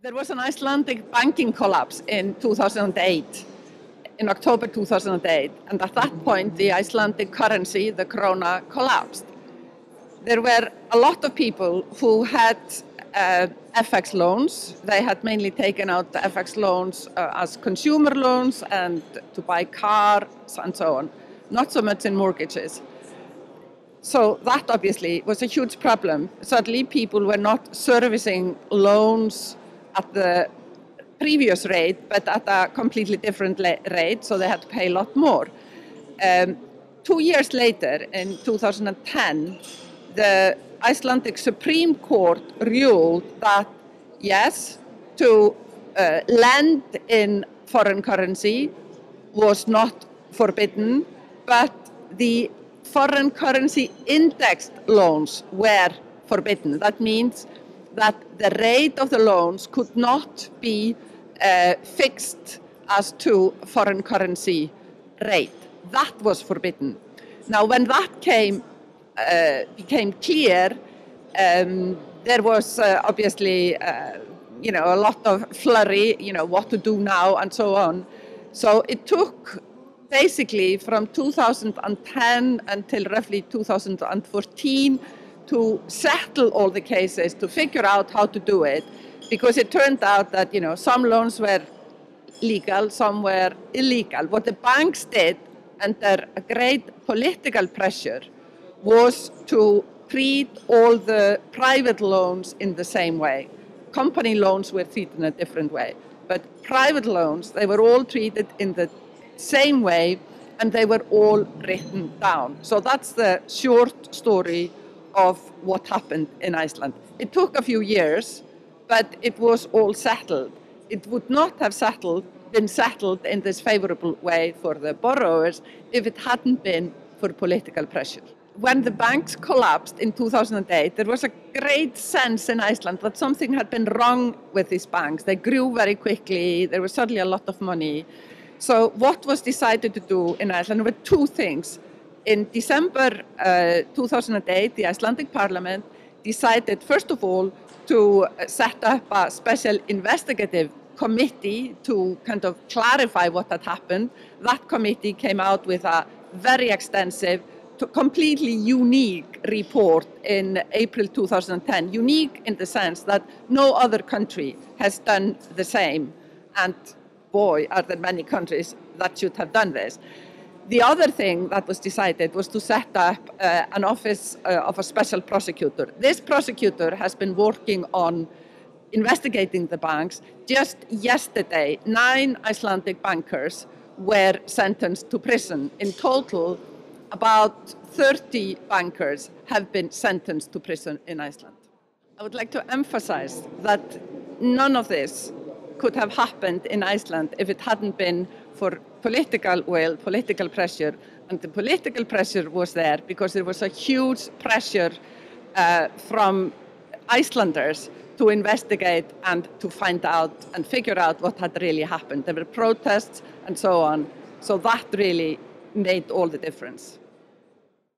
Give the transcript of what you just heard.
There was an Icelandic banking collapse in 2008, in October 2008, and at that point the Icelandic currency, the krona, collapsed. There were a lot of people who had FX loans. They had mainly taken out the FX loans as consumer loans and to buy cars and so on, not so much in mortgages. So that obviously was a huge problem. Suddenly people were not servicing loans at the previous rate, but at a completely different rate, so they had to pay a lot more. 2 years later, in 2010, the Icelandic Supreme Court ruled that, yes, to lend in foreign currency was not forbidden, but the foreign currency indexed loans were forbidden. That means that the rate of the loans could not be fixed as to foreign currency rate. That was forbidden. Now, when that became clear, there was obviously, a lot of flurry, what to do now and so on. So it took basically from 2010 until roughly 2014 to settle all the cases, to figure out how to do it, because it turned out that, some loans were legal, some were illegal. What the banks did under a great political pressure was to treat all the private loans in the same way. Company loans were treated in a different way, but private loans, they were all treated in the same way, and they were all written down. So that's the short story of what happened in Iceland. It took a few years, but it was all settled. It would not have been settled in this favorable way for the borrowers if it hadn't been for political pressure. When the banks collapsed in 2008, there was a great sense in Iceland that something had been wrong with these banks. They grew very quickly. There was suddenly a lot of money. So what was decided to do in Iceland were two things. In December 2008, the Icelandic Parliament decided, first of all, to set up a special investigative committee to kind of clarify what had happened. That committee came out with a very extensive, completely unique report in April 2010. Unique in the sense that no other country has done the same. And boy, are there many countries that should have done this. The other thing that was decided was to set up an office of a special prosecutor. This prosecutor has been working on investigating the banks. Just yesterday, 9 Icelandic bankers were sentenced to prison. In total, about 30 bankers have been sentenced to prison in Iceland. I would like to emphasize that none of this could have happened in Iceland if it hadn't been for political will, political pressure. And the political pressure was there because there was a huge pressure from Icelanders to investigate and to find out and figure out what had really happened. There were protests and so on. So that really made all the difference.